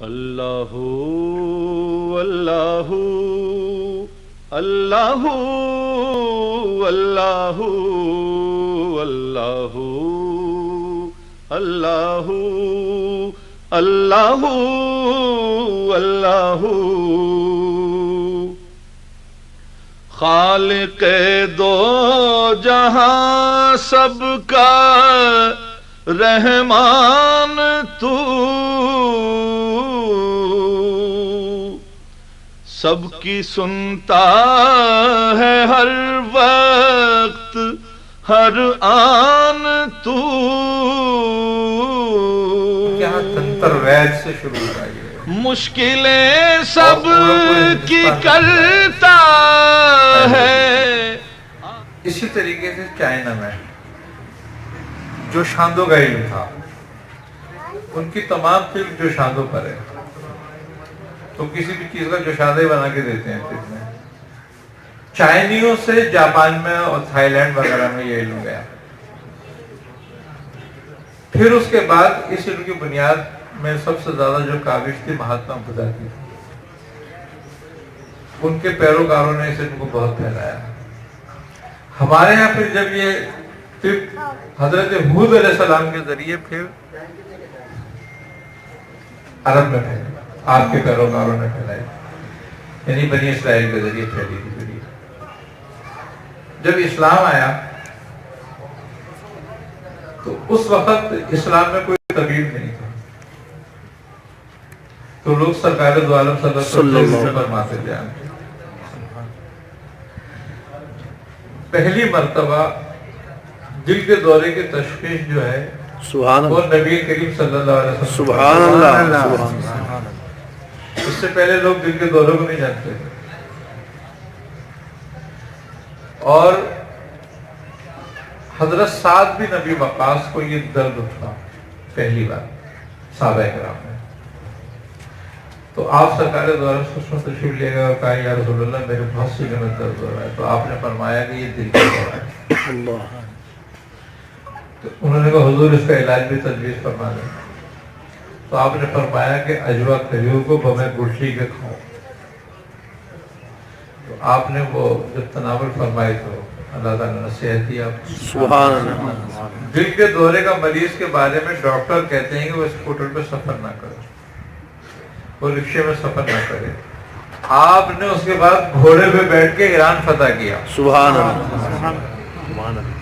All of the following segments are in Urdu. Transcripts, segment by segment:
اللہ اللہ اللہ اللہ اللہ اللہ اللہ اللہ خالق دو جہاں سب کا رحمان تو، سب کی سنتا ہے ہر وقت ہر آن تو. یہاں تنتر وید سے شروع ہوا یہ، مشکلیں سب کی کرتا ہے. اسی طریقے سے چائنا میں جو شاندو کا علم تھا، ان کی تمام فلم جو شاندو پر ہے، تو کسی بھی چیز کا جوشادہ بنا کے دیتے ہیں فلم میں. چائنیوں سے جاپان میں اور تھائی لینڈ وغیرہ میں یہ علم گیا. پھر اس کے بعد اس علم کی بنیاد میں سب سے زیادہ جو کاوش تھی مہاتما بدھا کی، ان کے پیروکاروں نے اس علم کو بہت پھیلایا. ہمارے یہاں پھر جب یہ طب حضرت ہود علیہ السلام کے ذریعے پھر عرب میں پھیلی، آپ کے پیروکاروں نے پھیلائی، یعنی بنی اسرائیل کے ذریعے پھیلی تھی. جب اسلام آیا تو اس وقت اسلام میں کوئی طبیب نہیں تھا، تو لوگ سرکار دو عالم صلی اللہ علیہ وسلم فرماتے تھے. پہلی مرتبہ دل کے دورے کی تشخیص جو ہے وہ نبی کریم صلی اللہ علیہ وسلم. سبحان اللہ. اس سے پہلے لوگ دل کے دورے کو نہیں جانتے تھے. اور حضرت سعد بن ابی وقاص کو یہ درد اٹھا پہلی بار صحابہ کرام میں. تو آپ سرکار دو عالم سے تشریف لے گئے اور کہا یا رسول اللہ میرے بہت سینے میں درد ہو رہا ہے. تو آپ نے فرمایا کہ یہ دل کا دورہ ہے. تو انہوں نے کہا حضور اس کا علاج بھی تجویز فرما دیں. تو آپ نے فرمایا کہ اجوا کھجور کو بمیں گٹھلی کے کھاؤ. تو آپ نے وہ جب تناول فرمائی تو اللہ تعالیٰ نے صحت دی آپ. سبحان اللہ. دل کے دورے کا مریض کے بارے میں ڈاکٹر کہتے ہیں کہ وہ اسکوٹر پہ سفر نہ کرے، وہ رکشے میں سفر نہ کرے. آپ نے اس کے بعد گھوڑے پہ بیٹھ کے ایران فتح کیا. سبحان اللہ.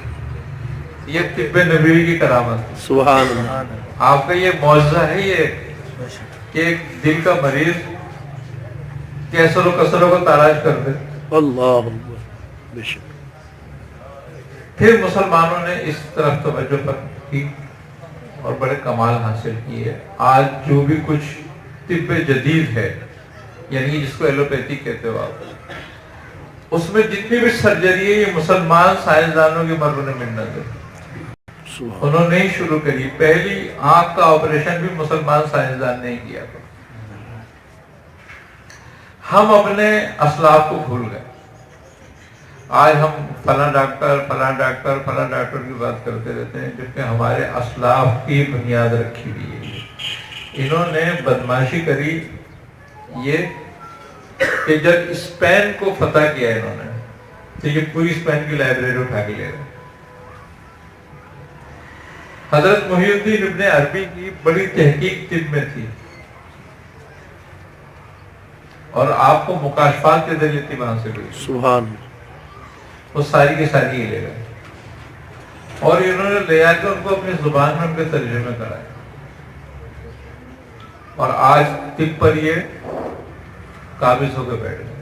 یہ طب نبوی کی کرامت. سبحان اللہ. آپ کا یہ معجزہ ہے یہ کہ ایک دل کا مریض کیسر و کسروں کو تاراج کر دے. اللہ بے شک. پھر مسلمانوں نے اس طرف توجہ پر کی اور بڑے کمال حاصل کیے. آج جو بھی کچھ طب جدید ہے، یعنی جس کو ایلوپیتھی کہتے ہو آپ، اس میں جتنی بھی سرجری ہے یہ مسلمان سائنسدانوں کی مرہون منت ہے. انہوں نے ہی شروع کری. پہلی آنکھ کا آپریشن بھی مسلمان سائنسدان نے ہی کیا تھا. ہم اپنے اسلاف کو بھول گئے. آج ہم فلاں ڈاکٹر فلاں ڈاکٹر فلاں ڈاکٹر کی بات کرتے رہتے ہیں، جبکہ ہمارے اسلاف کی بنیاد رکھی ہوئی ہے. انہوں نے بدماشی کری یہ کہ جب اسپین کو فتح کیا انہوں نے تو یہ پوری اسپین کی لائبریری اٹھا کے لے گئے. حضرت محی الدین ابن عربی کی بڑی تحقیق طب میں تھی اور آپ کو مکاشفات کے ذریعے طب حاصل ہوئی. سبحان. وہ ساری کی ساری ہی لے گئے اور انہوں نے لے آ کے ان کو اپنی زبان میں ان کے ترجمے کرائے. اور آج طب پر یہ قابض ہو کے بیٹھ گئے.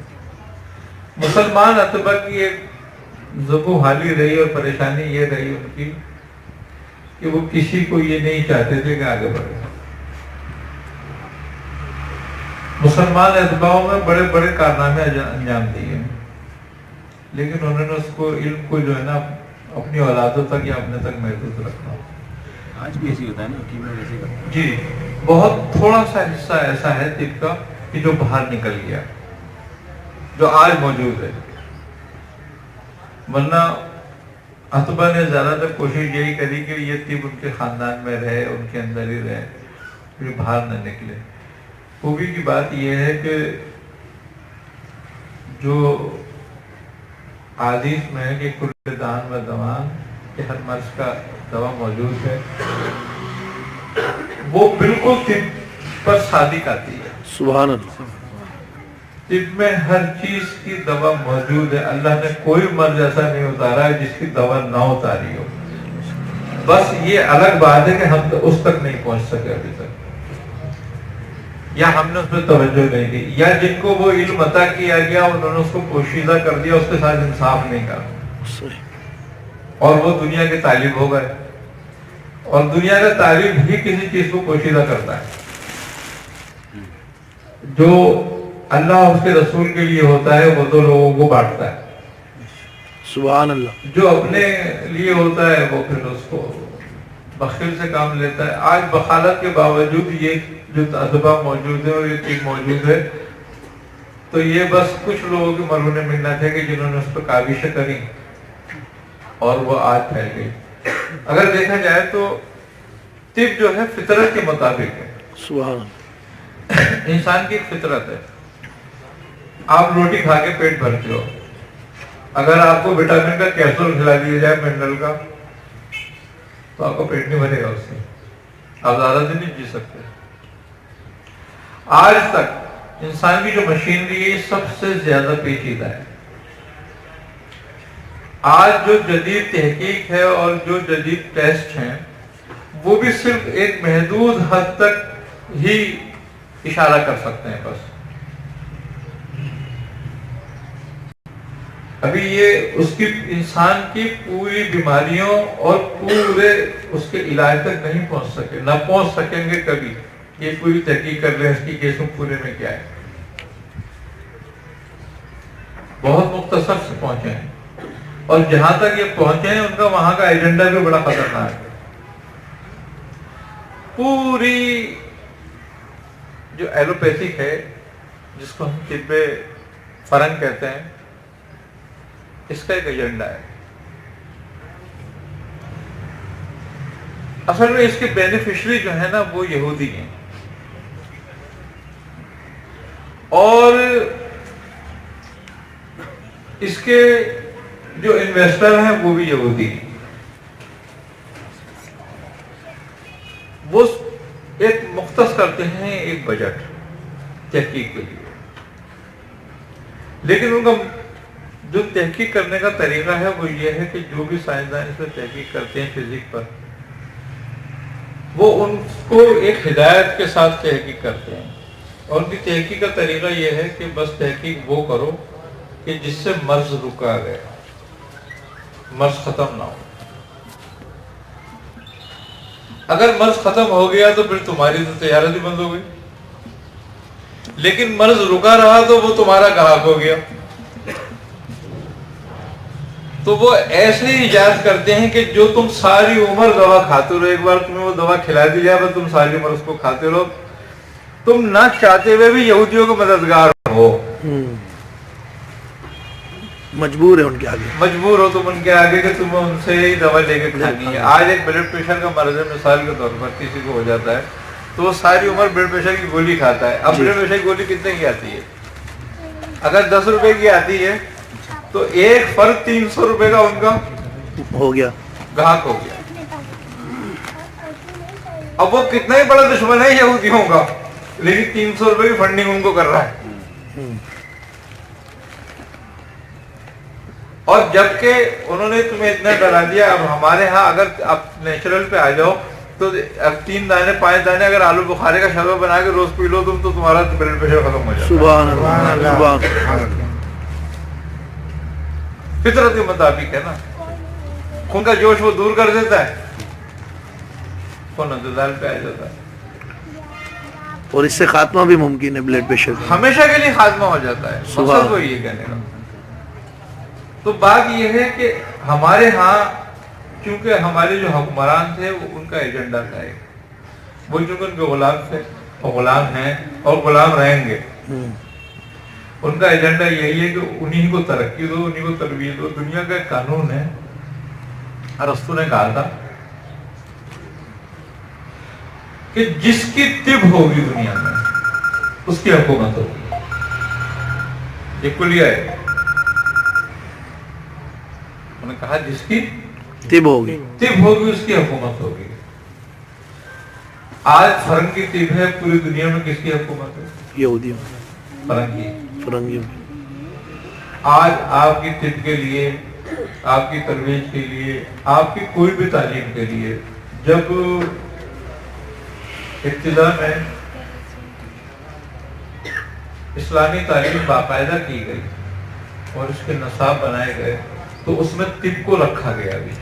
مسلمان اطباء کی ایک زبو حالی رہی اور پریشانی یہ رہی ان کی کہ وہ کسی کو یہ نہیں چاہتے تھے کہ آگے بڑھے. مسلمان اطباءوں میں بڑے بڑے کارنامے انجام دیے، لیکن انہوں نے اس کو علم کو جو ہے نا اپنی اولادوں تک یا اپنے تک محدود رکھنا. آج بھی ایسی ہوتا ہے نا جی. بہت تھوڑا سا حصہ ایسا ہے طب کا کہ جو باہر نکل گیا، جو آج موجود ہے. ورنہ اطباء نے زیادہ تر کوشش یہی کری کہ یہ طب ان کے خاندان میں رہے، ان کے اندر ہی رہے، پھر باہر نہ نکلے. خوبی کی بات یہ ہے کہ جو حدیث میں ہے کہ کل دان و دوان، کہ ہر مرض کا دوا موجود ہے، وہ بالکل طب پر صادق آتی ہے. سبحان اللہ. طب میں ہر چیز کی دوا موجود ہے. اللہ نے کوئی مرض ایسا نہیں اتارا ہے جس کی دوا نہ اتاری ہو. بس یہ الگ بات ہے کہ ہم اس تک نہیں پہنچ سکے ابھی تک، یا ہم نے اس پہ توجہ نہیں دی، یا جن کو وہ علم عطا کیا گیا انہوں نے اس کو پوشیدہ کر دیا، اس کے ساتھ انصاف نہیں کرا، اور وہ دنیا کے طالب ہو گئے. اور دنیا کا طالب ہی کسی چیز کو پوشیدہ کرتا ہے. جو اللہ اس کے رسول کے لیے ہوتا ہے وہ تو لوگوں کو بانٹتا ہے. سبحان اللہ. جو اپنے لیے ہوتا ہے وہ پھر اس کو بخیل سے کام لیتا ہے. آج بخالت کے باوجود یہ جو اسباب موجود ہے اور یہ چیز موجود ہے، تو یہ بس کچھ لوگوں کی مرہون منت ہے کہ جنہوں نے اس پہ کاوشیں کری اور وہ آج پھیل گئی. اگر دیکھا جائے تو طب جو ہے فطرت کے مطابق ہے. سبحان اللہ. انسان کی ایک فطرت ہے. آپ روٹی کھا کے پیٹ بھرتے ہو، اگر آپ کو وٹامن کا کیپسول کھلا دیا جائے منرل کا تو آپ کو پیٹ نہیں بھرے گا اس سے، آپ زیادہ دن نہیں جی سکتے. آج تک انسان کی جو مشینری ہے سب سے زیادہ پیچیدہ ہے. آج جو جدید تحقیق ہے اور جو جدید ٹیسٹ ہیں وہ بھی صرف ایک محدود حد تک ہی اشارہ کر سکتے ہیں. بس ابھی یہ اس کی انسان کی پوری بیماریوں اور پورے اس کے علاج تک نہیں پہنچ سکے، نہ پہنچ سکیں گے کبھی. یہ پوری تحقیق کر رہے ہیں اس کی کیسوں پورے میں کیا ہے. بہت مختصر سے پہنچے ہیں، اور جہاں تک یہ پہنچے ہیں ان کا وہاں کا ایجنڈا بھی بڑا خطرناک ہے. پوری جو ایلوپیتھک ہے جس کو ہم طب فرنگ کہتے ہیں، اس کا ایک ایجنڈا ہے. اصل میں اس کے بینیفیشری جو ہے نا وہ یہودی ہیں، اور اس کے جو انویسٹر ہیں وہ بھی یہودی ہیں. وہ ایک مختص کرتے ہیں ایک بجٹ تحقیق کے لیے، لیکن ان کا جو تحقیق کرنے کا طریقہ ہے وہ یہ ہے کہ جو بھی سائنسدان اس پہ تحقیق کرتے ہیں فزکس پر، وہ ان کو ایک ہدایت کے ساتھ تحقیق کرتے ہیں. اور ان کی تحقیق کا طریقہ یہ ہے کہ بس تحقیق وہ کرو کہ جس سے مرض رکا گئے، مرض ختم نہ ہو. اگر مرض ختم ہو گیا تو پھر تمہاری تو تجارت ہی بند ہو گئی، لیکن مرض رکا رہا تو وہ تمہارا گاہک ہو گیا. تو وہ ایسے ہی ایجاد کرتے ہیں کہ جو تم ساری عمر دوا کھاتے رہو، ایک بار تمہیں وہ دوا کھلا دی جائے بس تم ساری عمر اس کو کھاتے رہو، تم نہ چاہتے ہوئے بھی یہودیوں کو مددگار ہو. مجبور ہے ان کے آگے، مجبور ہو تم ان کے آگے کہ تمہیں ان سے ہی دوا لے کے کھانی ہے. آج ایک بلڈ پریشر کا مرض ہے مثال کے طور پر کسی کو ہو جاتا ہے تو وہ ساری عمر بلڈ پریشر کی گولی کھاتا ہے. اب بلڈ پریشر کی گولی کتنے کی آتی ہے؟ اگر 10 روپے کی آتی ہے تو ایک فرد 300 روپے کا ان کا ہو گیا، گاہک ہو گیا. اب وہ کتنا ہی بڑا دشمن ہے یہودیوں کا، لیکن 300 روپے کی فنڈنگ ان کو کر رہا ہے. اور جبکہ انہوں نے تمہیں اتنا ڈرا دیا. اب ہمارے ہاں اگر آپ نیچرل پہ آ جاؤ تو اب 3 دانے 5 دانے اگر آلو بخارے کا شربت بنا کے روز پی لو تم تو تمہارا بلڈ پریشر ختم ہو جاتا ہے. سبحان اللہ، سبحان اللہ. فطرت کے مطابق ہے نا. خون کا جوش وہ دور کر دیتا ہے، خون اعتدال پہ آ جاتا ہے، اور اس سے خاتمہ بھی ممکن ہے بلڈ پریشر کا، ہمیشہ کے لیے خاتمہ ہو جاتا ہے. مقصد وہ یہ کہنے کا. تو بات یہ ہے کہ ہمارے ہاں چونکہ ہمارے جو حکمران تھے وہ ان کا ایجنڈا تھا ایک، وہ چونکہ ان کے غلام تھے اور غلام ہیں اور غلام رہیں گے. ان کا ایجنڈا یہی ہے کہ انہی کو ترقی دو، انہی کو تربیت دو. دنیا کا ایک قانون ہے، ارسطو نے کہا تھا کہ جس کی طب ہوگی دنیا میں اس کی حکومت ہوگی. یہ کلیہ ہے. انہوں نے کہا جس کی طب ہوگی طب ہوگی اس کی حکومت ہوگی. آج فرنگی طب ہے, پوری دنیا میں کس کی حکومت ہے؟ یہودیوں فرنگی. فرنگیوں آج آپ کی طب کے لیے, آپ کی ترویج کے لیے, آپ کی کوئی بھی تعلیم کے لیے جب ابتدا میں اسلامی تعلیم باقاعدہ کی گئی اور اس کے نصاب بنائے گئے تو اس میں طب کو رکھا گیا بھی.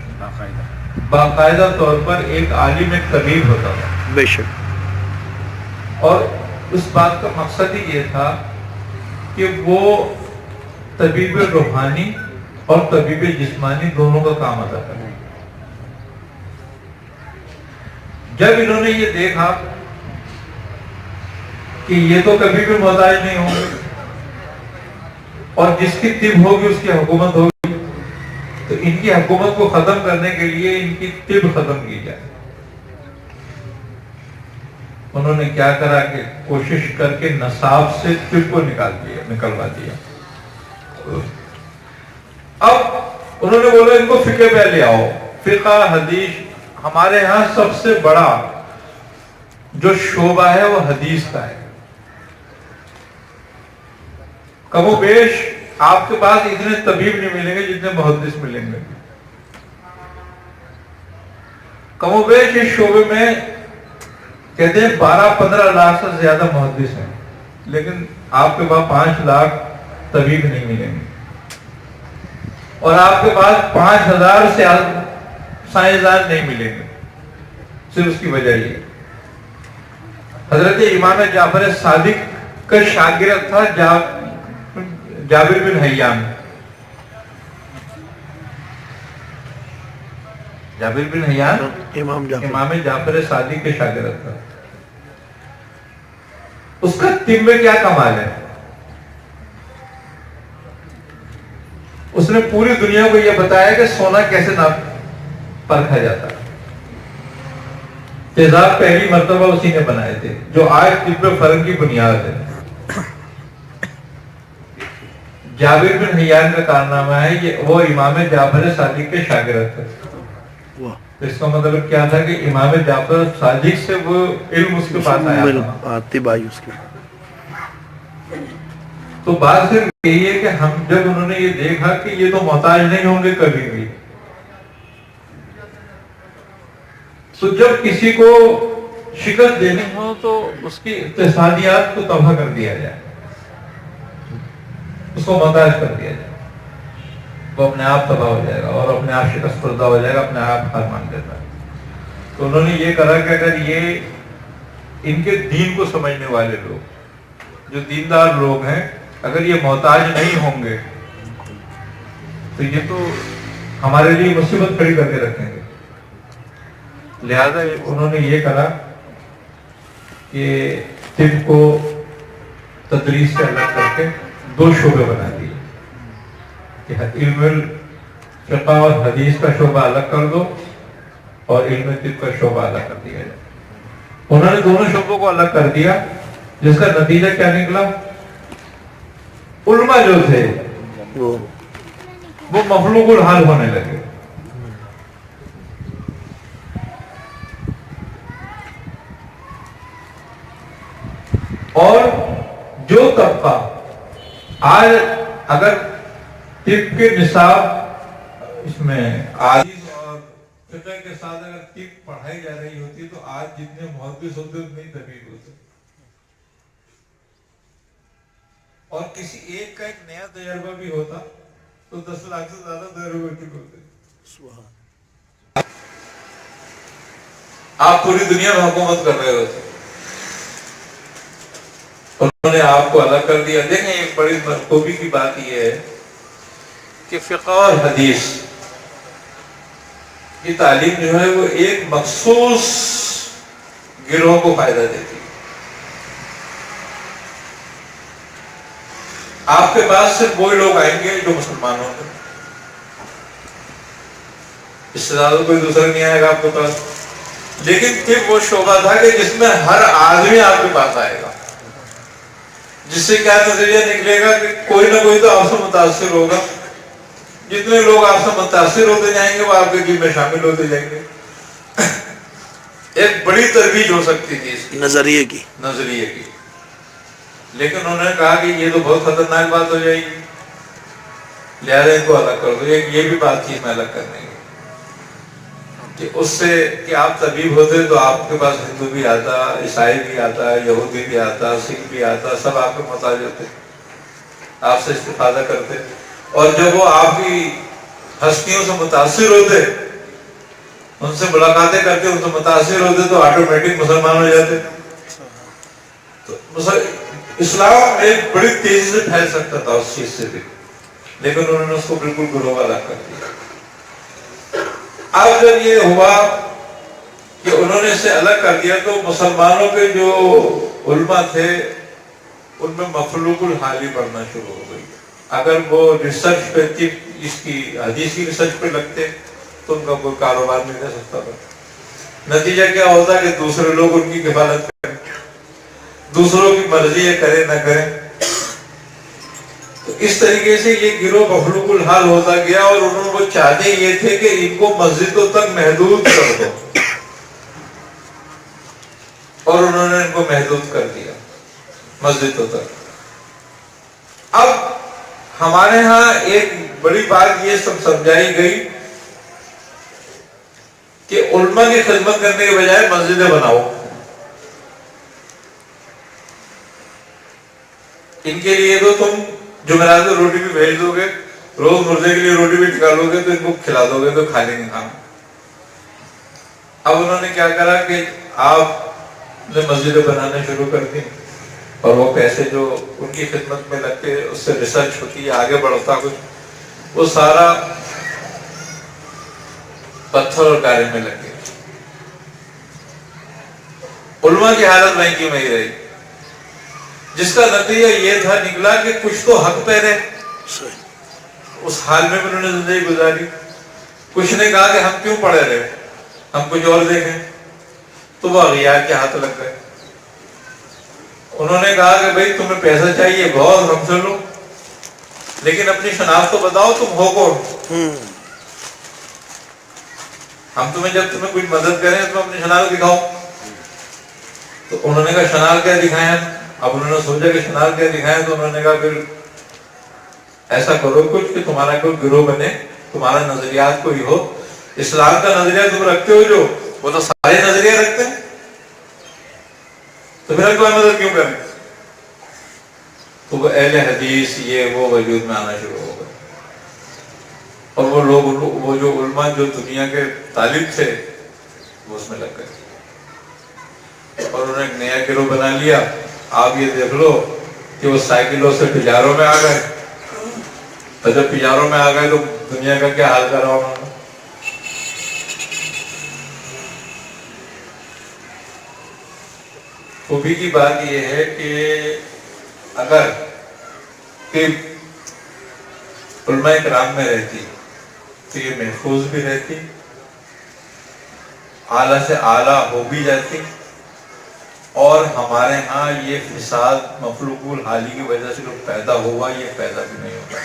باقاعدہ طور پر ایک عالم, ایک طبیب ہوتا تھا. بے شک. اور اس بات کا مقصد ہی یہ تھا کہ وہ طبیب روحانی اور طبیب جسمانی دونوں کا کام ادا کرے. جب انہوں نے یہ دیکھا کہ یہ تو کبھی بھی محتاج نہیں ہوں گے اور جس کی طب ہوگی اس کی حکومت ہوگی, تو ان کی حکومت کو ختم کرنے کے لیے ان کی طب ختم کی جائے. انہوں نے کیا کرا کہ کوشش کر کے نصاب سے طب کو نکلوا دیا. اب انہوں نے بولا ان کو فقہ پہ لے آؤ. فقہ حدیث ہمارے ہاں سب سے بڑا جو شعبہ ہے وہ حدیث کا ہے. کم و بیش آپ کے پاس اتنے طبیب نہیں ملیں گے جتنے محدث ملیں گے. کم و بیش اس شعبے میں کہتے ہیں 12-15 لاکھ سے زیادہ محدث ہیں, لیکن آپ کے پاس 5 لاکھ طبیب نہیں ملیں گے, اور آپ کے پاس 5000 سے سائنسدان نہیں ملیں گے. صرف اس کی وجہ یہ حضرت امام جعفر صادق کا شاگرد تھا جابر بن حیان. جابر بن حیان امام جعفر صادق کے شاگرد تھا. اس کا طب میں کیا کمال ہے؟ اس نے پوری دنیا کو یہ بتایا کہ سونا کیسے پرکھا جاتا ہے. تیزاب پہلی مرتبہ اسی نے بنائے تھے, جو آج طب فرنگ کی بنیاد ہے. جابر بن حیان کا کارنامہ ہے یہ, وہ امام جعفر صادق کے شاگرد تھے. تو اس کا مطلب کیا تھا کہ امام جعفر صادق سے وہ علم اس کے پاس آیا تھا. تو بات صرف یہی ہے کہ ہم جب انہوں نے یہ دیکھا کہ یہ تو محتاج نہیں ہوں گے کبھی بھی, تو جب کسی کو شکست دینی ہو تو اس کی اقتصادیات کو تباہ کر دیا جائے, اس کو محتاج کر دیا جائے, وہ اپنے آپ تباہ ہو جائے گا اور اپنے آپ شکست پردہ ہو جائے گا, اپنے آپ ہار مان دیتا ہے. تو انہوں نے یہ کرا کہ اگر یہ ان کے دین کو سمجھنے والے لوگ, جو دیندار لوگ ہیں, اگر یہ محتاج نہیں ہوں گے تو یہ تو ہمارے لیے مصیبت کھڑی کر کے رکھیں گے. لہذا انہوں نے یہ کرا کہ طب کو تدریس سے الگ کر کے 2 شعبے بنا دیے کہ علم فقہ اور حدیث کا شعبہ الگ کر دو اور علم طب کا شعبہ الگ کر دیا جائے. انہوں نے دونوں شعبوں کو الگ کر دیا, جس کا نتیجہ کیا نکلا؟ علماء جو تھے وہ مخلوق الحال ہونے لگے. اور جو طبقہ آج اگر طب کے نصاب اس میں حدیث اور فقہ کے ساتھ اگر طب پڑھائی جا رہی ہوتی تو آج جتنے محدث ہوتے اتنے طبیب ہوتے, اور کسی ایک کا ایک نیا تجربہ بھی ہوتا تو 10 لاکھ سے زیادہ تجربے کے ہوتے. آپ پوری دنیا میں حکومت کر رہے ہوتے, انہوں نے آپ کو الگ کر دیا. دیکھیں ایک بڑی خوبی کی بات یہ ہے کہ فقہ اور حدیث کی تعلیم جو ہے وہ ایک مخصوص گروہ کو فائدہ دیتی ہے. آپ کے پاس صرف وہی لوگ آئیں گے جو مسلمان ہوں گے, اس سے زیادہ کوئی دوسرا نہیں آئے گا آپ کے پاس. لیکن طب وہ شعبہ تھا کہ جس میں ہر آدمی آپ کے پاس آئے گا. جس سے کیا نتیجہ نکلے گا کہ کوئی نہ کوئی تو آپ سے متاثر ہوگا. جتنے لوگ آپ سے متاثر ہوتے جائیں گے وہ آپ کے دین میں شامل ہوتے جائیں گے. ایک بڑی ترویج ہو سکتی تھی اس کی نظریے کی. لیکن انہوں نے کہا کہ یہ تو بہت خطرناک بات ہو جائے گی, لہذا ان کو الگ کر دو. یہ بھی بات چیز میں الگ کرنے گی کہ اس سے کہ آپ طبیب ہوتے تو آپ کے پاس ہندو بھی آتا, عیسائی بھی آتا, یہودی بھی آتا, سکھ بھی آتا, سب آپ کے محتاج ہوتے, آپ سے استفادہ کرتے. اور جب وہ آپ کی ہستیوں سے متاثر ہوتے, ان سے ملاقاتیں کرتے, ان سے متاثر ہوتے تو آٹومیٹک مسلمان ہو جاتے. تو اسلام ایک بڑی تیزی سے پھیل سکتا تھا اس چیز سے بھی, لیکن انہوں نے اس کو بالکل گروہ الگ کر دیا. اب جب یہ ہوا کہ انہوں نے اسے الگ کر دیا تو مسلمانوں کے جو علماء تھے ان میں مخلوق الحالی پڑھنا شروع ہو گئی. اگر وہ ریسرچ پہ اس کی حدیث کی ریسرچ پہ لگتے تو ان کا کوئی کاروبار نہیں کر سکتا تھا. نتیجہ کیا ہوتا کہ دوسرے لوگ ان کی کفالت کریں, دوسروں کی مرضی یہ کریں نہ کریں. تو اس طریقے سے یہ گروہ مخلوق الحال ہوتا گیا, اور انہوں کو چاہتے یہ تھے کہ ان کو مسجدوں تک محدود کر دو, اور انہوں نے ان کو محدود کر دیا مسجدوں تک. اب ہمارے ہاں ایک بڑی بات یہ سب سمجھائی گئی کہ علماء کی خدمت کرنے کے بجائے مسجدیں بناؤ. ان کے لیے تو تم جمعرات کو روٹی بھی بھیج دو گے, روز مرزے کے لیے روٹی بھی نکالو گے تو ان کو کھلا دو گے تو کھا لیں گے کھانا. اب انہوں نے کیا کرا کہ آپ نے مسجدیں بنانا شروع کر دی, اور وہ پیسے جو ان کی خدمت میں لگتے, اس سے ریسرچ ہوتی ہے, آگے بڑھتا کچھ, وہ سارا پتھر اور گارے میں لگ گیا. علماء کی حالت وہیں کی وہیں رہی, جس کا نتیجہ یہ تھا نکلا کہ کچھ تو حق پہ رہے, اس حال میں انہوں نے زندگی گزاری. کچھ نے کہا کہ ہم کیوں پڑے رہے, ہم کچھ اور دیکھیں, تو وہ اغیار کے ہاتھ لگ گئے. انہوں نے کہا کہ بھئی تمہیں پیسہ چاہیے بہت, ہم سے لو, لیکن اپنی شناخت تو بتاؤ تم ہو کون. ہم تمہیں جب تمہیں کوئی مدد کریں تم اپنی شناخت دکھاؤ. تو انہوں نے کہا شناخت کیا دکھائیں. اب انہوں نے سوچا کہ شناخت کیا دکھائیں, تو انہوں نے کہا پھر ایسا کرو کچھ کہ تمہارا کوئی گروہ بنے, تمہارا نظریات کوئی ہو. اسلام کا نظریہ تم رکھتے ہو جو, وہ تو سارے نظریہ رکھتے ہیں, تو پھر تمہیں مدد کیوں کریں. تو وہ اہل حدیث یہ وہ وجود میں آنا شروع ہو گئے, اور وہ لوگ وہ جو علماء جو دنیا کے طالب تھے وہ اس میں لگ گئے, اور انہوں نے ایک نیا گروہ بنا لیا. آپ یہ دیکھ لو کہ وہ سائیکلوں سے پجاروں میں آ گئے, اور جب پجاروں میں آ گئے تو دنیا کا کیا حال کرا انہوں نے. خوبی کی بات یہ ہے کہ اگر علماء کرام میں رہتی تو یہ محفوظ بھی رہتی, اعلیٰ سے اعلیٰ ہو بھی جاتی, اور ہمارے ہاں یہ فساد مخلوق الحالی کی وجہ سے جو پیدا ہوا یہ پیدا بھی نہیں ہوتا.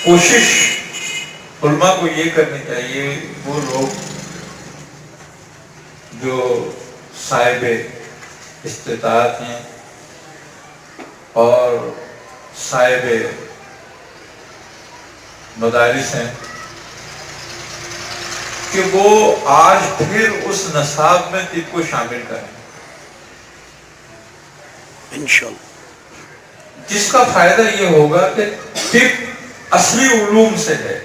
کوشش علماء کو یہ کرنی چاہیے, وہ لوگ جو صاحب استطاعت ہیں اور صاحب مدارس ہیں, کہ وہ آج پھر اس نصاب میں طب کو شامل کریں, انشاءاللہ, جس کا فائدہ یہ ہوگا کہ طب اصلی علوم سے ہے,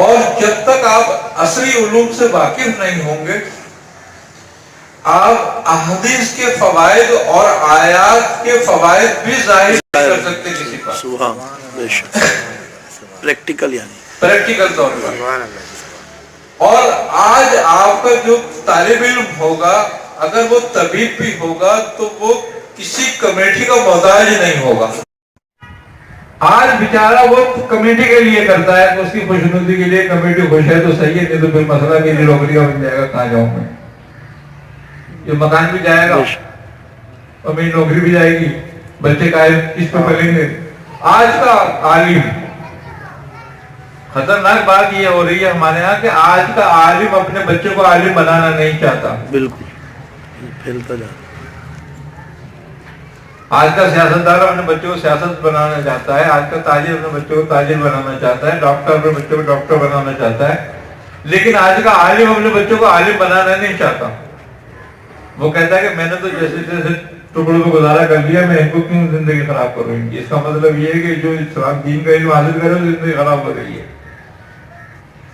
اور جب تک آپ اصلی علوم سے واقف نہیں ہوں گے آپ احادیث کے فوائد اور آیات کے فوائد بھی ظاہر نہیں کر سکتے کسی پر. سبحان بے شک, پریکٹیکل یعنی پریکٹیکل طور پر. اور آج آپ کا جو طالب علم ہوگا اگر وہ طبیب بھی ہوگا تو وہ کسی کمیٹی کا محتاج نہیں ہوگا. آج بیچارہ وہ کمیٹی کے لیے کرتا ہے کہ اس کی خوشنودی کے لیے کمیٹی خوش ہے تو صحیح ہے, نہیں تو پھر مسئلہ میری نوکری کا بن جائے گا, کہاں جاؤں میں, یہ مکان بھی جائے گا اور میری نوکری بھی جائے گی, بچے کا کس پہ پلیں گے. آج کا عالم, خطرناک بات یہ ہو رہی ہے ہمارے ہاں کہ آج کا عالم اپنے بچے کو عالم بنانا نہیں چاہتا. بالکل پھیلتا جا رہا. آج کا سیاستدان اپنے بچوں کو سیاست بنانا چاہتا ہے, آج کا تاجر اپنے بچوں کو تاجر بنانا چاہتا ہے, ڈاکٹر اپنے بچوں کو ڈاکٹر بنانا چاہتا ہے, لیکن آج کا عالم اپنے بچوں کو عالم بنانا نہیں چاہتا. وہ کہتا ہے کہ میں نے تو جیسے جیسے ٹکڑوں کو گزارا کر لیا, میں ان کو کیوں زندگی خراب کروں گی. اس کا مطلب یہ ہے کہ جو اسلام دین کا علم حاصل کرے زندگی خراب ہو رہی ہے.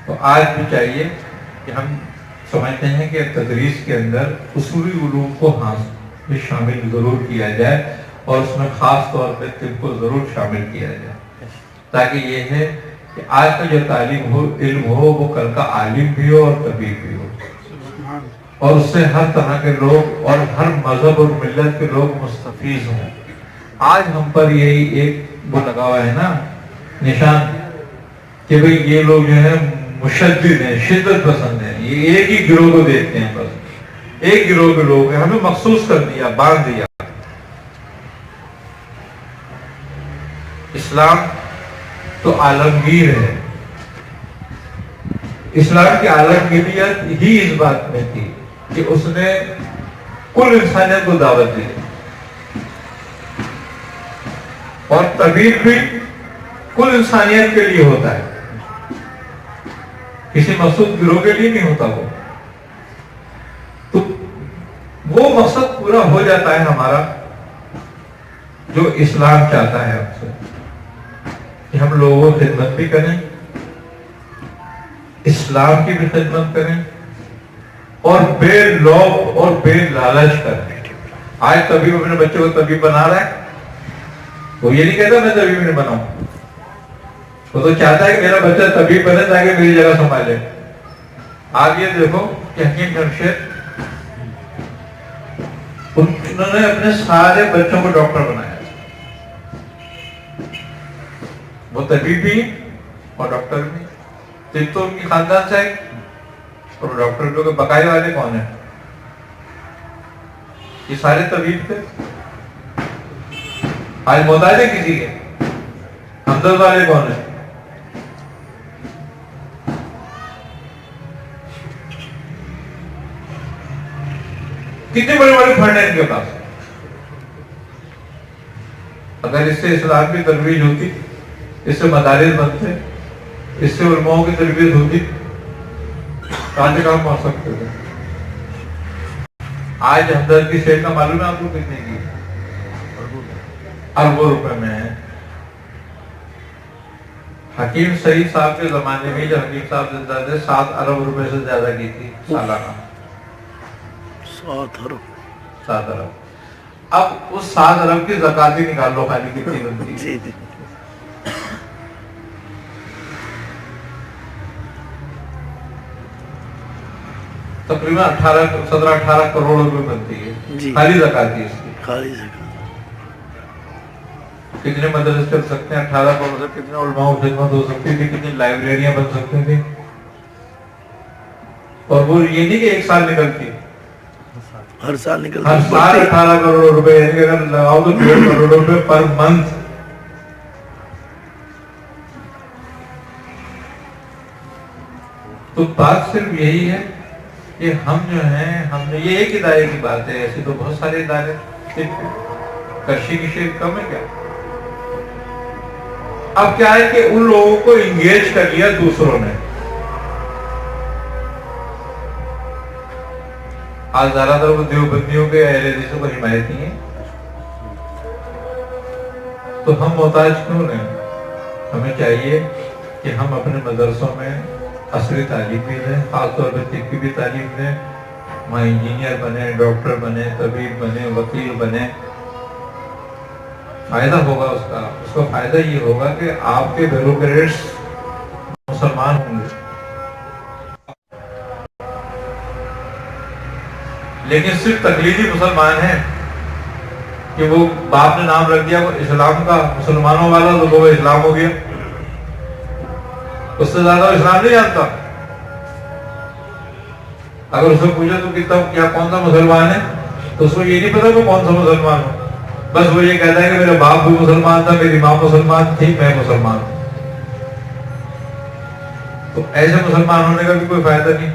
تو آج بھی چاہیے کہ ہم سمجھتے ہیں کہ تدریس کے اندر اصولی علوم کو بھی شامل ضرور کیا جائے, اور اس میں خاص طور پہ طب کو ضرور شامل کیا جائے, تاکہ یہ ہے کہ آج کا جو تعلیم ہو, علم ہو, وہ کل کا عالم بھی ہو اور طبیب بھی ہو, اور اس سے ہر طرح کے لوگ اور ہر مذہب اور ملت کے لوگ مستفیض ہوں. آج ہم پر یہی ایک وہ لگا ہوا ہے نا نشان کہ بھئی یہ لوگ جو ہے مشدد ہیں, شدت پسند ہیں, یہ ایک ہی گروہ کو دیکھتے ہیں, بس ایک گروہ کے لوگ ہیں, ہمیں مخصوص کر دیا, باندھ دیا. اسلام تو عالمگیر ہے. اسلام کی عالمگیریت ہی اس بات میں تھی کہ اس نے کل انسانیت کو دعوت دی, اور طبیب بھی کل انسانیت کے لیے ہوتا ہے, کسی مخصوص گروہ کے لیے نہیں ہوتا. تو وہ مقصد پورا ہو جاتا ہے ہمارا جو اسلام چاہتا ہے ہم سے, کہ ہم لوگوں کی خدمت بھی کریں, اسلام کی بھی خدمت کریں, اور بے لوب اور بے لالچ کریں. آج طبیب اپنے بچے کو طبیب بنا رہا ہے, وہ یہ نہیں کہتا میں طبیب نہیں بناؤں, وہ تو چاہتا ہے کہ میرا بچہ طبیب بنے تاکہ میری جگہ سنبھالے. آپ یہ دیکھو کہ حکیم جمشید انہوں نے اپنے سارے بچوں کو ڈاکٹر بنایا, وہ طبیب بھی اور ڈاکٹر بھی. طب تو ان کی خاندان سے ہے, اور ڈاکٹر لوگ بقائے والے کون ہیں؟ یہ سارے طبیب تھے. آج محتاج ہے کسی کے؟ ہمدرد والے کون ہیں؟ کتنے بڑے بڑے فنڈ ہیں ان کے پاس. اگر اس سے اسلام کی ترویج ہوتی, اس سے مدارس بنتے, اس سے علماء کی تربیت ہوتی, کہاں سے کام پہنچ سکتے تھے. آج ہمدرد کی سیل کا معلوم ہے آپ کو کتنے کی؟ اربوں روپے میں ہے. حکیم سعید صاحب کے زمانے میں جب حکیم صاحب زندہ تھے 7 ارب روپے سے زیادہ کی تھی سالانہ. 7 ارب. 7 ارب. اب اس 7 ارب کی زکات ہی نکال لو خالی کتنی بنتی ہے. جی جی. تقریباً 17-18 کروڑ روپے بنتی ہے خالی زکات ہی اس کی. خالی زکات. کتنے مدرسے چل سکتے ہیں 18 کروڑ سے, کتنے علماء کی خدمت ہو سکتی تھی, کتنی لائبریریاں بن سکتی تھی. اور وہ یہ نہیں کہ ایک سال نکلتی, ہر سال نکلتی, ہر سال 18 کروڑ روپے, یعنی اگر لگاؤ تو 1.5 کروڑ روپے پر منتھ. تو بات صرف یہی ہے کہ ہم جو ہیں, ہم نے یہ ایک ادارے کی بات ہے, ایسے تو بہت سارے ادارے. کرشی کی شیخ کم ہے کیا؟ اب کیا ہے کہ ان لوگوں کو انگیج کر لیا دوسروں نے. آج زیادہ تر وہ دیوبندیوں کے اہل حدیثوں کو حمایتی ہیں, تو ہم محتاج کیوں رہیں؟ ہمیں چاہیے کہ ہم اپنے مدرسوں میں عصری تعلیم بھی دیں, خاص طور پر طب کی بھی تعلیم دیں. وہاں انجینئر بنے, ڈاکٹر بنے, طبیب بنے, وکیل بنے. فائدہ ہوگا اس کا فائدہ یہ ہوگا کہ آپ کے بیوروکریٹس مسلمان ہوں گے. لیکن صرف تقلیدی مسلمان ہیں, کہ وہ باپ نے نام رکھ دیا وہ اسلام کا مسلمانوں والا تو وہ اسلام ہو گیا, اس سے زیادہ وہ اسلام نہیں جانتا. اگر اس سے پوچھا تو کتنا کیا کون سا مسلمان ہے تو اس کو یہ نہیں پتا کہ کون سا مسلمان ہو, بس وہ یہ کہتا ہے کہ میرا باپ بھی مسلمان تھا, میری ماں مسلمان تھی, میں مسلمان ہوں. تو ایسے مسلمان ہونے کا بھی کوئی فائدہ نہیں.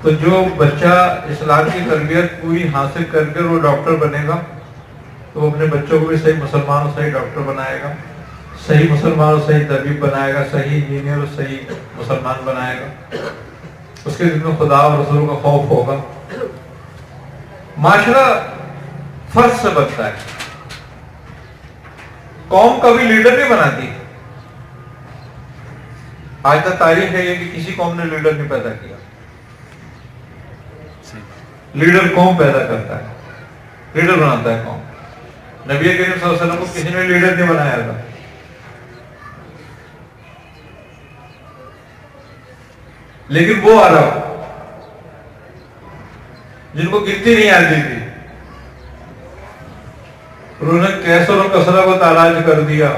تو جو بچہ اسلام کی تربیت پوری حاصل کر کے وہ ڈاکٹر بنے گا تو وہ اپنے بچوں کو بھی صحیح مسلمان اور صحیح ڈاکٹر بنائے گا, صحیح مسلمان اور صحیح طبیب بنائے گا, صحیح انجینئر اور صحیح مسلمان بنائے گا. اس کے دل میں خدا اور رسول کا خوف ہوگا. معاشرہ فرد سے بنتا ہے, قوم کا بھی لیڈر نہیں بناتی. آج تک تاریخ ہے یہ کہ کسی قوم نے لیڈر نہیں پیدا کیا, لیڈر قوم پیدا کرتا ہے, لیڈر بناتا ہے قوم. نبی کریم صلی اللہ علیہ وسلم کو کسی نے لیڈر نہیں بنایا تھا, لیکن وہ عرب جن کو گنتی نہیں آتی تھی انہوں نے کیسر اور کسرا کو تاراج کر دیا,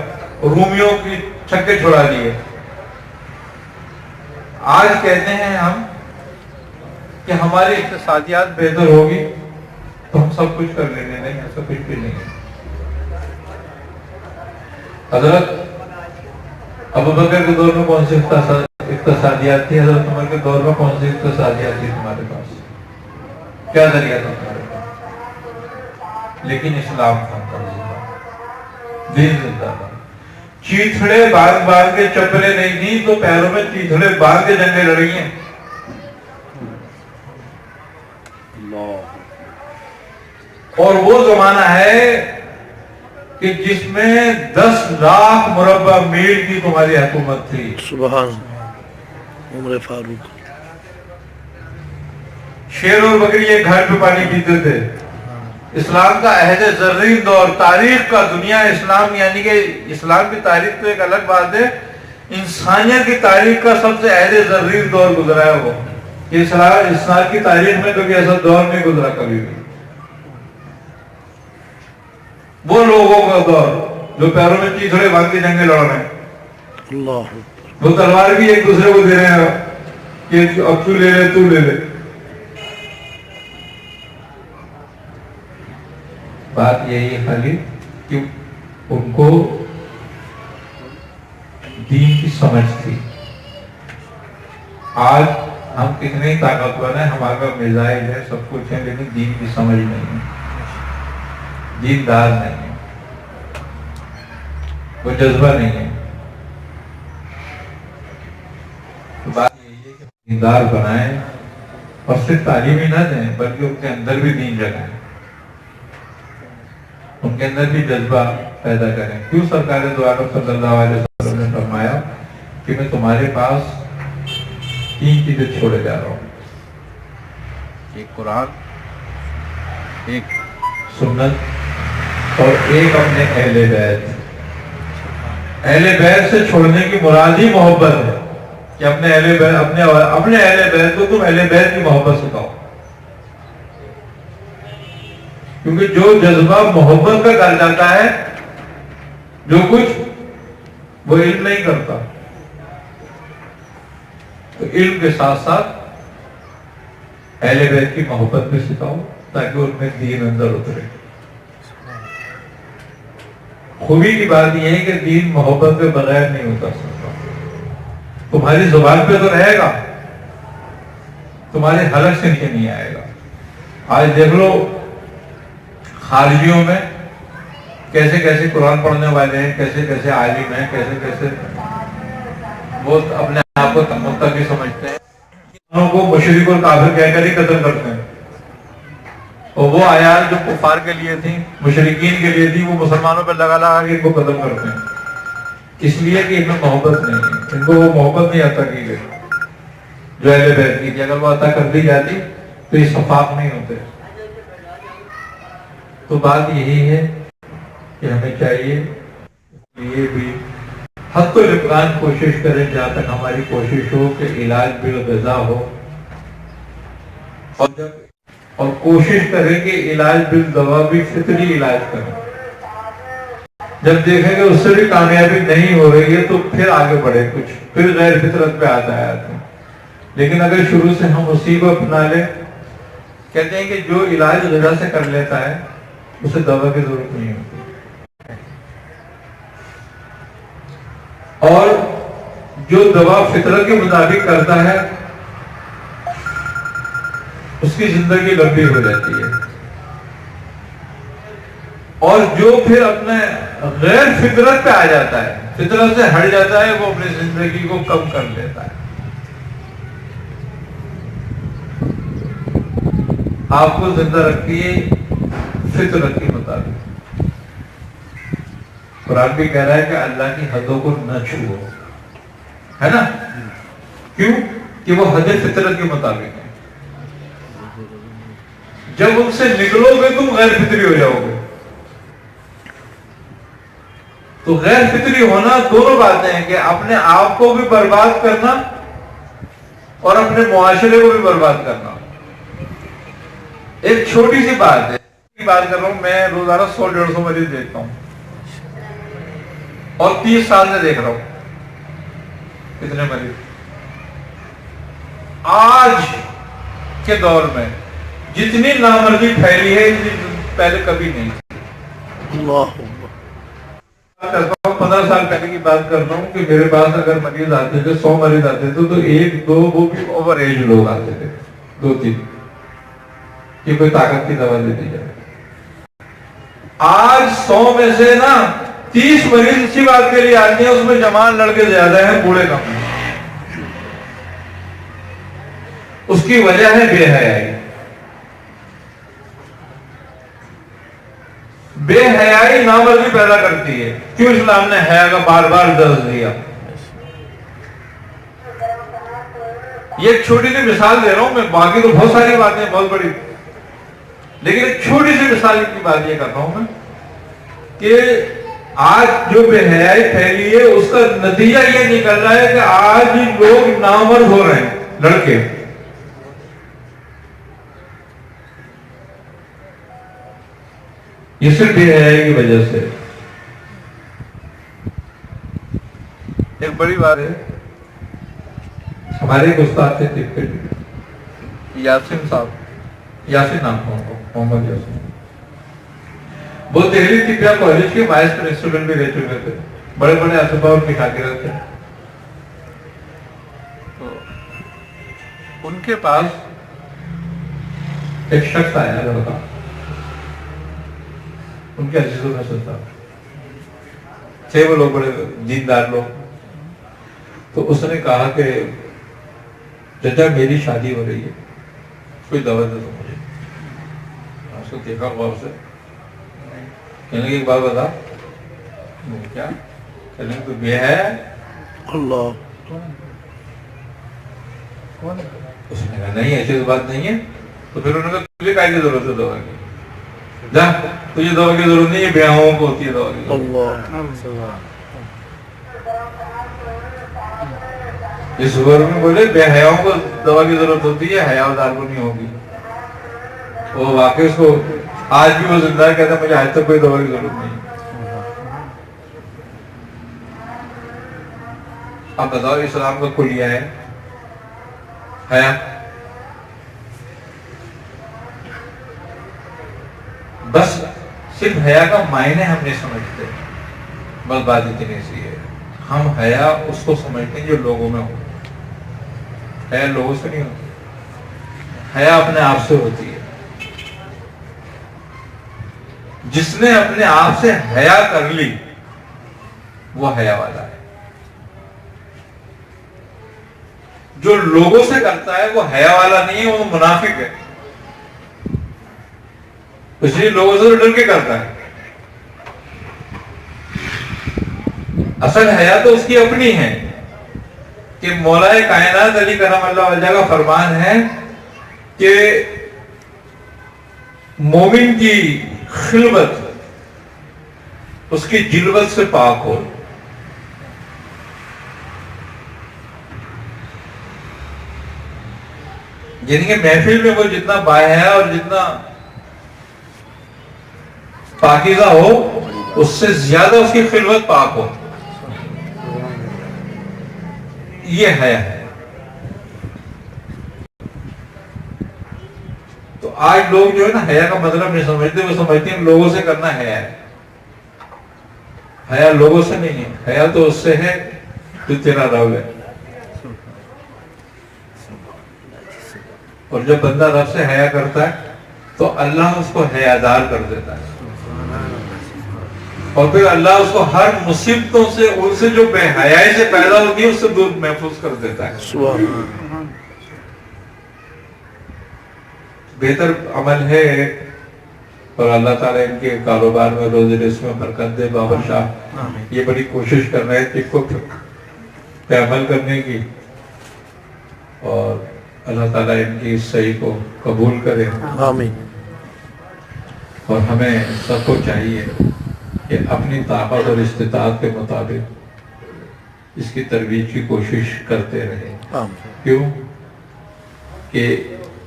رومیوں کی چھکے چھڑا دیے. آج کہتے ہیں ہم کہ ہماری اقتصادیات بہتر ہوگی تو ہم سب کچھ کر لیں گے. نہیں, ایسا کچھ بھی نہیں ہے. حضرت ابوبکر کے دور میں کون سی اقتصادیات تھی, حضرت عمر کے دور میں کون سی اقتصادیات تھی تمہارے پاس, کیا ذریعہ تھا تمہارے پاس؟ لیکن اسلام تھا, دین زندہ تھا. چیتھڑے باغ کے چپلے نہیں تھی تو پیروں میں چیتھڑے باغ کے جنگیں لڑی ہیں. اور وہ زمانہ ہے کہ جس میں 10 لاکھ مربع میل کی تمہاری حکومت تھی. سبحان عمر فاروق. شیر اور بکری ایک گھر پہ پانی پیتے تھے. اسلام کا عہد زرین دور, تاریخ کا دنیا اسلام, یعنی کہ اسلام کی تاریخ تو ایک الگ بات ہے, انسانیت کی تاریخ کا سب سے عہد زرین دور گزرا ہے وہ. اسلام کی تاریخ میں کبھی ایسا دور نہیں گزرا کبھی بھی. وہ لوگوں کا دور جو پیروں میں چیتھڑے باندھ کے جنگیں لڑ رہے ہیں, اللہ وہ تلوار بھی ایک دوسرے کو دے رہے ہیں کہ اب تو لے لے, تو لے لے. بات یہی ہے خالی کہ ان کو دین کی سمجھ تھی. آج ہم کتنے ہی طاقتور ہیں, ہمارا میزائل ہے, سب کچھ ہے, لیکن دین کی سمجھ نہیں ہے, دیندار نہیں ہے, وہ جذبہ نہیں ہے. تو بات یہی ہے کہ دیندار بنائیں اور صرف تعلیم ہی نہ دیں بلکہ ان کے اندر بھی دین جگائیں, ان کے اندر بھی جذبہ پیدا کریں. کیوں سرکار دو عالم صلی اللہ علیہ وسلم نے فرمایا کہ میں تمہارے پاس 3 چیزیں چھوڑے جا رہا ہوں, ایک قرآن, ایک سنت, اور ایک اپنے اہل بیت. اہل بیت سے چھوڑنے کی مراد ہی محبت ہے کہ اپنے اہل بیت, اپنے اہل بیت کو تم اہل بیت کی محبت سکھاؤ. کیونکہ جو جذبہ محبت کا کر جاتا ہے جو کچھ وہ علم نہیں کرتا. تو علم کے ساتھ ساتھ اہل بیت کی محبت بھی سکھاؤ تاکہ ان میں دین اندر اترے. خوبی کی بات یہ ہے کہ دین محبت کے بغیر نہیں اتر سکتا. تمہاری زبان پہ تو رہے گا, تمہارے حلق سے نیچے نہیں آئے گا. آج دیکھ لو خارجیوں میں کیسے کیسے قرآن پڑھنے والے ہیں, کیسے کیسے عالم ہیں, کیسے کیسے وہ اپنے آپ کو متقی سمجھتے ہیں, انہوں کو مشرک اور کافر کہہ کر ہی قتل کرتے ہیں. اور وہ آیات جو کفار کے لیے تھی, مشرکین کے لیے تھی, وہ مسلمانوں پہ لگا لگا کے ان کو قتل کرتے ہیں, اس لیے کہ ان میں محبت نہیں ہے. ان کو وہ محبت نہیں عطا کی گئی جو اہل بیت کی تھی. اگر وہ عطا کر دی جاتی تو یہ شفاف نہیں ہوتے. تو بات یہی ہے کہ ہمیں چاہیے یہ بھی حد الامکان کوشش کریں جہاں تک ہماری کوشش ہو کہ علاج بالغذا ہو. اور جب اور کوشش کریں کہ علاج بالدوا بھی فطری علاج کریں. جب دیکھیں کہ اس سے بھی کامیابی نہیں ہو رہی ہے تو پھر آگے بڑھے, کچھ پھر غیر فطرت پہ آتا ہے آدمی. لیکن اگر شروع سے ہم اسی کو اپنا لیں, کہتے ہیں کہ جو علاج غذا سے کر لیتا ہے اسے دوا کی ضرورت نہیں ہوتی. اور جو دوا فطرت کے مطابق کرتا ہے اس کی زندگی لمبی ہو جاتی ہے, اور جو پھر اپنے غیر فطرت پہ آ جاتا ہے, فطرت سے ہٹ جاتا ہے, وہ اپنی زندگی کو کم کر لیتا ہے. آپ کو زندہ رکھتی ہے فطرت کے مطابق. قرآن بھی کہہ رہا ہے کہ اللہ کی حدوں کو نہ چھوؤ, ہے نا؟ کیوں؟ کہ وہ حد فطرت کے مطابق ہے. جب ان سے نکلو گے تم غیر فطری ہو جاؤ گے. تو غیر فطری ہونا دونوں باتیں ہیں, کہ اپنے آپ کو بھی برباد کرنا اور اپنے معاشرے کو بھی برباد کرنا. ایک چھوٹی سی بات ہے, بات کر رہا ہوں, میں روزانہ 100-150 مریض دیکھتا ہوں اور 30 سال سے دیکھ رہا ہوں. کتنے مریض آج کے دور میں جتنی نامرضی پھیلی ہے پہلے کبھی نہیں. اللہ 15 سال پہلے کی بات کر رہا ہوں کہ میرے پاس اگر مریض آتے تھے, 100 مریض آتے تھے تو 1-2 وہ بھی اوور ایج لوگ آتے تھے, 2-3, کہ کوئی طاقت کی دوا دے دی جائے. آج 100 میں سے نا 30 مریض اسی بات کے لیے آتے ہیں, اس میں جوان لڑکے زیادہ ہیں, بوڑھے کم ہیں. اس کی وجہ ہے بے حیائی. بے حیائی نامرضی پیدا کرتی ہے. کیوں اسلام نے حیا کا بار بار درس دیا؟ یہ ایک چھوٹی سی مثال دے رہا ہوں میں, باقی تو بہت ساری باتیں بہت بڑی, لیکن ایک چھوٹی سی مثال کی بات یہ کرتا ہوں میں کہ آج جو بے حیائی پھیلی ہے اس کا نتیجہ یہ نکل رہا ہے کہ آج لوگ نامرد ہو رہے ہیں, لڑکے. یہ صرف بے حیائی کی وجہ سے. ایک بڑی بات ہے, ہمارے ایک استاد تھے طب کے, یاسین صاحب, یاسین نام تھا ان کو, محمد یاسین. وہ دہلی طبیہ کالج کے وائس پرنسپل بھی رہ چکے تھے, بڑے بڑے اسباب دکھا کے رہتے. ان کے پاس ایک شخص آیا لڑکا, ان کے عزیزوں میں سے تھا, تھے وہ لوگ بڑے دیندار لوگ. تو اس نے کہا کہ چچا میری شادی ہو رہی ہے, کوئی دوا دے دو مجھے. اس کو دیکھا غور سے, کہنے لگے ایک بات بتا. کیا؟ کہنے لگے تو بے ہے. اللہ اس نے کہا نہیں ایسی بات نہیں ہے. تو پھر انہوں نے کہا تجھے کیا کی ضرورت ہے دوا کی, جا تجھے دوا کی ضرورت نہیں ہے, بیاہوں کو ہوتی ہے دوا کی ضرورت. اس ور میں بولے بے حیاؤں کو دوا کی ضرورت ہوتی ہے, حیا دار کو نہیں ہوگی. وہ واقعی اس کو آج بھی وہ زندہ کہتا ہے مجھے آج تک کوئی دوا کی ضرورت نہیں. اب بتاؤ اسلام کا کلیہ ہے حیا. بس صرف حیا کا معنی ہم نہیں سمجھتے, بس بات اتنی سی ہے. ہم حیا اس کو سمجھتے ہیں جو لوگوں میں ہو. حیا لوگوں سے نہیں ہوتی, حیا اپنے آپ سے ہوتی ہے. جس نے اپنے آپ سے حیا کر لی وہ حیا والا ہے. جو لوگوں سے کرتا ہے وہ حیا والا نہیں ہے, وہ منافق ہے. اس لیے لوگوں سے ڈر کے کرتا ہے. اصل حیا تو اس کی اپنی ہے کہ مولا کائنات علی کرم اللہ وجہ کا فرمان ہے کہ مومن کی خلوت اس کی جلوت سے پاک ہو. یعنی کہ محفل میں وہ جتنا باحیا اور جتنا پاکیزہ ہو اس سے زیادہ اس کی خلوت پاک ہو، یہ حیا ہے۔ تو آج لوگ جو ہے نا حیا کا مطلب نہیں سمجھتے، وہ سمجھتے ہیں لوگوں سے کرنا حیا ہے۔ حیا لوگوں سے نہیں ہے، حیا تو اس سے ہے جو تیرا رب ہے۔ اور جب بندہ رب سے حیا کرتا ہے تو اللہ اس کو حیادار کر دیتا ہے، اور پھر اللہ اس کو ہر مصیبتوں سے، ان سے جو بے حیائی سے پیدا ہوتی ہے اس سے دور محفوظ کر دیتا ہے۔ بہتر عمل ہے، اور اللہ تعالیٰ ان کے کاروبار میں روزی رزق میں برکت دے۔ بابر شاہ یہ بڑی کوشش کر رہے تھے کو پہ عمل کرنے کی، اور اللہ تعالیٰ ان کی اس صحیح کو قبول کرے۔ آمین۔ اور ہمیں سب کو چاہیے کہ اپنی طاقت اور استطاعت کے مطابق اس کی ترویج کی کوشش کرتے رہیں۔ کیوں کہ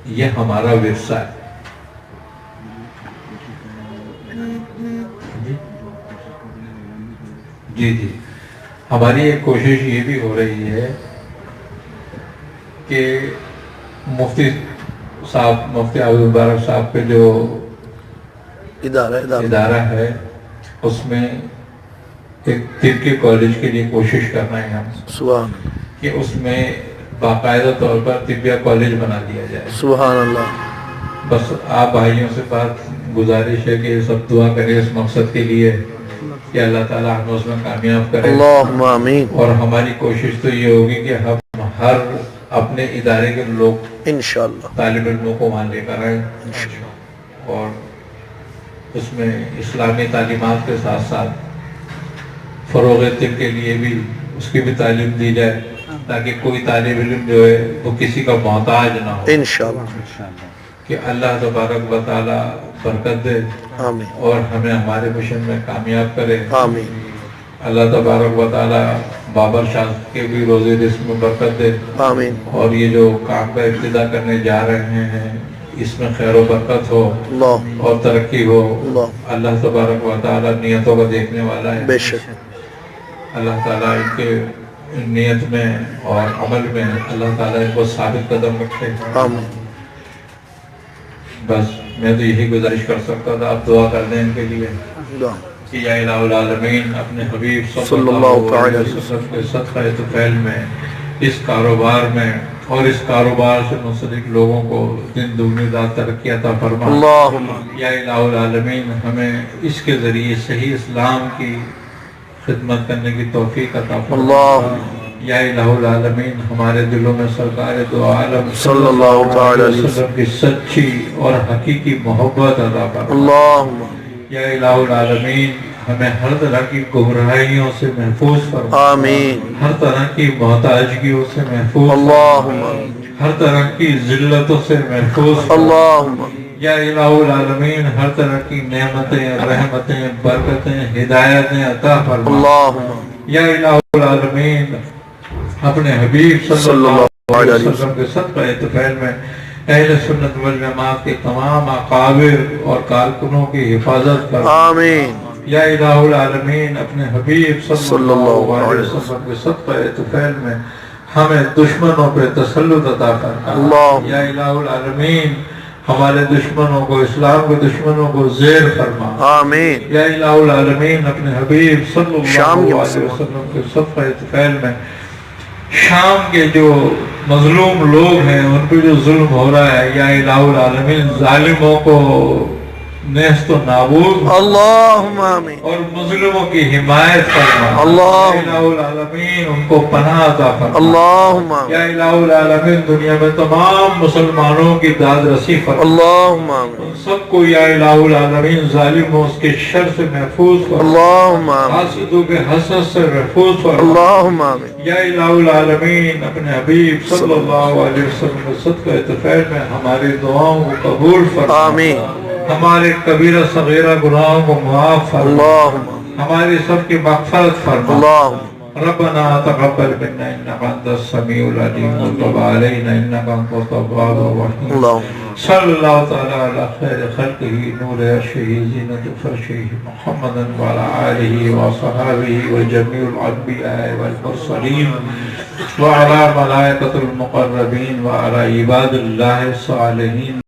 یہ ہمارا ورثہ ہے۔ جی ہماری ایک کوشش یہ بھی ہو رہی ہے کہ مفتی عبد البارک صاحب کے جو ادارہ ہے اس میں ایک طب کے کالج کے لیے کوشش کر رہے ہیں ہم کہ اس میں باقاعدہ طور پر طبیہ کالج بنا دیا جائے۔ سبحان اللہ۔ بس آپ بھائیوں سے بات گزارش ہے کہ سب دعا کریں اس مقصد کے لیے کہ اللہ تعالیٰ ہمیں اس میں کامیاب کرے۔ اللہم آمین۔ اور ہماری کوشش تو یہ ہوگی کہ ہم ہر اپنے ادارے کے لوگ انشاءاللہ طالب علموں کو وہاں لے کر آئیں، اور اس میں اسلامی تعلیمات کے ساتھ ساتھ فروغ طب کے لیے بھی اس کی بھی تعلیم دی جائے، تاکہ کوئی طالب علم جو ہے وہ کسی کا محتاج نہ ہو انشاءاللہ۔ کہ اللہ تبارک و تعالی برکت دے اور ہمیں ہمارے مشن میں کامیاب کرے۔ آمین۔ اللہ تبارک و تعالی بابر شاہ کے بھی روزی رزق میں برکت دے۔ آمین۔ اور یہ جو کام کا ابتدا کرنے جا رہے ہیں اس میں خیر و برکت ہو اور ترقی ہو۔ اللہ تبارک و تعالی نیتوں کو دیکھنے والا ہے۔ بے شک اللہ تعالیٰ ان کے نیت میں اور عمل میں اللہ تعالیٰ ان کو ثابت قدم رکھے۔ آمین۔ بس میں تو یہی گزارش کر سکتا تھا، آپ دعا کر دیں ان کے لیے کہ یا الہ العالمین اپنے حبیب صلی اللہ علیہ وسلم کے صدقہ طفیل میں اس کاروبار میں اور اس کاروبار سے منسلک لوگوں کو دن دگنی رات ترقی عطا فرما۔ یا الہ العالمین ہمیں اس کے ذریعے صحیح اسلام کی خدمت کرنے کی توفیق عطا فرما۔ یا الہ العالمین ہمارے دلوں میں سرکار دو عالم صلی اللہ علیہ وسلم کی سچی اور حقیقی محبت عطا فرما۔ یا الہ العالمین ہمیں ہر طرح کی گمراہیوں سے محفوظ فرما۔ آمین۔ ہر طرح کی محتاجگیوں سے محفوظ فرما۔ ہر طرح کی ذلتوں سے محفوظ فرما۔ یا الہ العالمین ہر طرح کی نعمتیں، رحمتیں، برکتیں، ہدایتیں عطا فرما۔ یا الہ العالمین اپنے حبیب صلی اللہ علیہ وسلم کے صدقہ طفیل میں اہل سنت والجماعت کے تمام اکابر اور کارکنوں کی حفاظت کر۔ آمین۔ یا الہ العالمین اپنے حبیب صلی اللہ علیہ وسلم کے صدقہ طفیل میں ہمیں دشمنوں پہ تسلط عطا فرما۔ یا الہ العالمین ہمارے دشمنوں کو، اسلام کے دشمنوں کو زیر فرما۔ آمین۔ یا الہ العالمین اپنے حبیب صلی اللہ علیہ وسلم کے صدقہ طفیل میں شام کے جو مظلوم لوگ ہیں ان پہ جو ظلم ہو رہا ہے، یا الہ العالمین ظالموں کو نیست و نابود اللہم آمین اور مظلوموں کی حمایت فرما۔ یا الہ العالمین ان کو پناہ عطا فرما۔ اللہم آمین۔ یا الہ العالمین دنیا میں تمام مسلمانوں کی داد رسی فرما۔ اللہم آمین۔ ان سب کو یا الہ العالمین ظالموں اس کے شر سے محفوظ فرما۔ اللہم آمین۔ حاسدوں کے حسد سے محفوظ فرما۔ اللہم آمین۔ یا الہ العالمین اپنے حبیب صلی اللہ علیہ وسلم کے صدقہ طفیل میں ہماری دعاؤں کو قبول فرما۔ آمین۔ ہمارے کبیرہ صغیرہ گناہوں کو معاف فرما۔ ہماری سب کی مغفرت فرما۔ ربنا تقبل منا انك انت السميع العليم وتب علينا انك انت التواب الرحيم اللهم صلى الله تعالى على خير خلقه نور عرشه زينة فرشه محمد وعلى آله وصحابه وجميع الأنبياء والمرسلين وعلى ملائكة المقربين وعلى عباد الله الصالحين